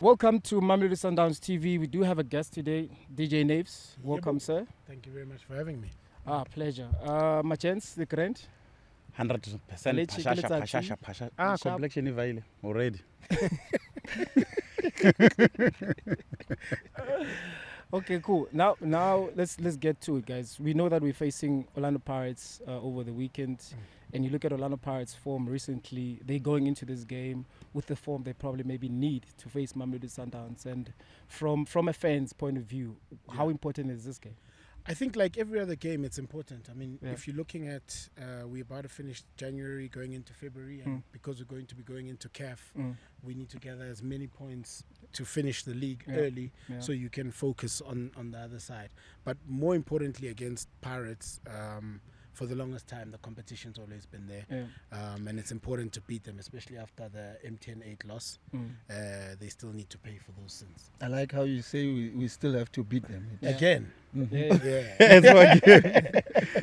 Welcome to Mamelodi Sundowns TV. We do have a guest today, DJ Naves. Welcome, sir. Thank you very much for having me. Pleasure. My chance, the current? 100% Pashasha. Complexion is already. Okay, cool. Now let's get to it, guys. We know that we're facing Orlando Pirates over the weekend, and you look at Orlando Pirates' form recently. They're going into this game with the form they probably maybe need to face Mamelodi Sundowns. And from a fan's point of view, how important is this game? I think like every other game, it's important. I mean, if you're looking at, we're about to finish January, going into February, and because we're going to be going into CAF, we need to gather as many points to finish the league early so you can focus on the other side. But more importantly, against Pirates, for the longest time, the competition's always been there. And it's important to beat them, especially after the MTN 8 loss. They still need to pay for those sins. I like how you say we still have to beat them. Again.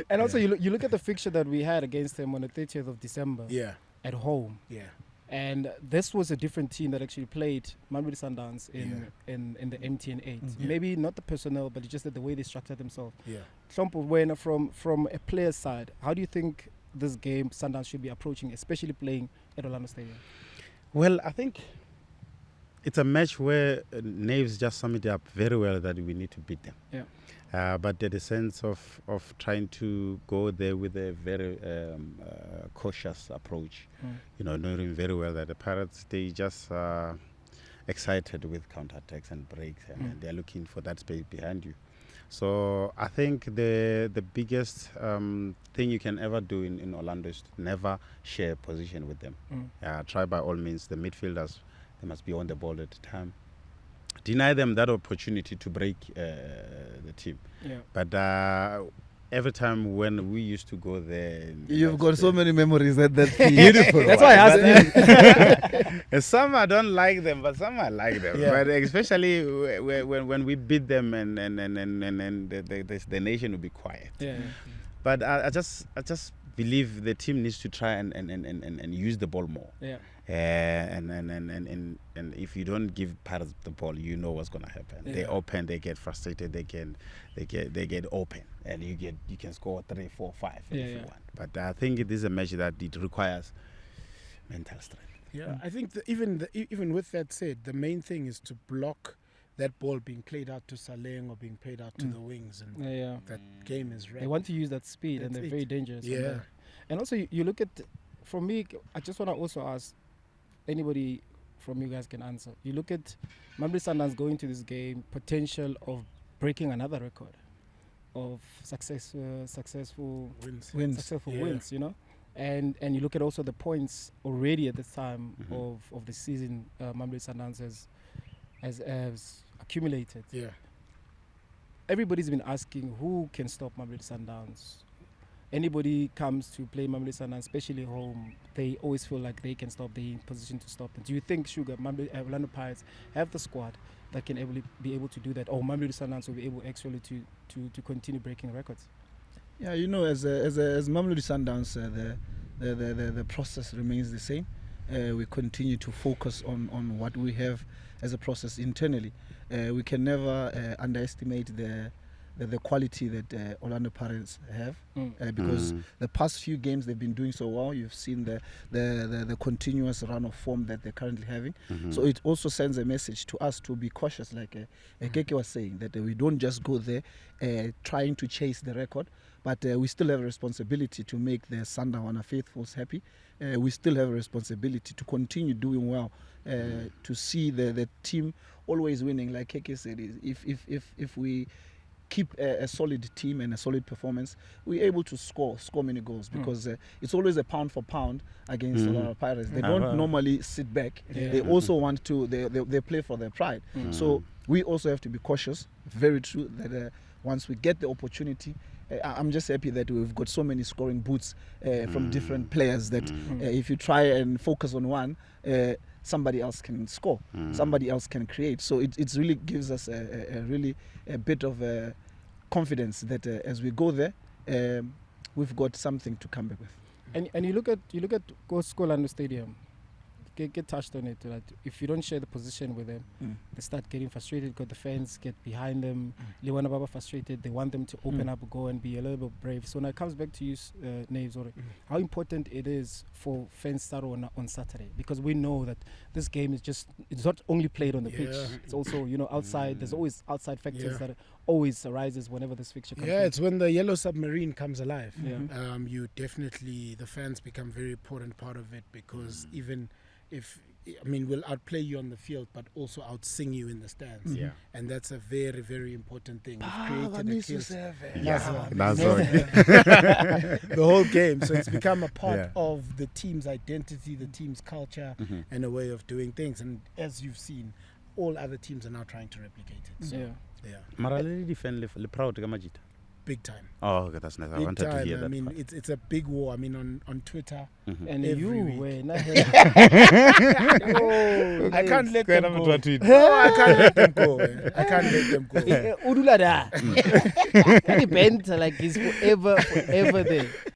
And also, you look at the fixture that we had against them on the 30th of December at home. And this was a different team that actually played Mamelodi Sundowns in the MTN 8. Maybe not the personnel, but just the way they structured themselves. From a player's side, how do you think this game Sundowns should be approaching, especially playing at Orlando Stadium? Well, I think it's a match where Naves just summed it up very well that we need to beat them. But the sense of trying to go there with a very cautious approach, knowing very well that the Pirates, they just excited with counterattacks and breaks, and they're looking for that space behind you. So I think the biggest thing you can ever do in Orlando is to never share position with them. Try by all means. The midfielders, they must be on the ball at the time. Deny them that opportunity to break the team. But every time when we used to go there, you've got so many memories that beautiful. That's why I asked you. Some I don't like them, but some I like them. But especially when we beat them and the nation will be quiet. But I just believe the team needs to try and use the ball more. And if you don't give Pirates the ball, you know what's going to happen. They open, they get frustrated, they get open, and you can score 3, 4, 5 if you want. But I think it is a match that it requires mental strength. I think even with that said, the main thing is to block that ball being played out to Saleng or being played out to the wings, and that game is red. They want to use that speed, and they're very dangerous. And also, you look at, for me, I just want to also ask, anybody from you guys can answer. You look at Mamelodi Sundowns going to this game, potential of breaking another record of successful wins, and you look at also the points already at this time of the season Mamelodi Sundowns has accumulated. Everybody's been asking who can stop Mamelodi Sundowns. Anybody comes to play Mamelodi Sundowns, especially home, they always feel like they can stop, they're in position to stop them. Do you think Orlando Pirates have the squad that can be able to do that, or Mamelodi Sundowns will be able actually to continue breaking records? Yeah, as Mamelodi Sundowns, the process remains the same. We continue to focus on what we have as a process internally. We can never underestimate the quality that Orlando Pirates have, because the past few games they've been doing so well. You've seen the continuous run of form that they're currently having. So it also sends a message to us to be cautious, like Teko was saying, that we don't just go there trying to chase the record, but we still have a responsibility to make the Sundown faithfuls happy. We still have a responsibility to continue doing well, to see the team always winning. Like Teko said, if we keep a solid team and a solid performance, we're able to score many goals, because it's always a pound for pound against Orlando Pirates. They don't normally sit back. They also want to, they play for their pride. So we also have to be cautious. Very true that once we get the opportunity, I'm just happy that we've got so many scoring boots from different players that if you try and focus on one, somebody else can score, somebody else can create. So it really gives us a bit of confidence that as we go there, we've got something to come back with. And you look at Orlando Stadium, get touched on it. Like if you don't share the position with them, they start getting frustrated because the fans get behind them. Liwana Baba frustrated. They want them to open up, go and be a little bit brave. So now it comes back to you, Naves, how important it is for fans start on Saturday, because we know that this game is it's not only played on the pitch. It's also outside. There's always outside factors that always arises whenever this fixture comes. It's when the yellow submarine comes alive. Yeah. The fans become very important part of it, because even if we'll outplay you on the field, but also outsing you in the stands. And that's a very, very important thing. We've created That's right. the whole game. So it's become a part of the team's identity, the team's culture, and a way of doing things. And as you've seen, all other teams are now trying to replicate it. So, Maraleli defend le proud Gamajita. Big time. Oh, okay, that's nice. I wanted to hear that. It's a big war. On Twitter. And every you week. were I can't let them go. I can't let them go. I can't let them go. Udulada. He bent like he's forever there.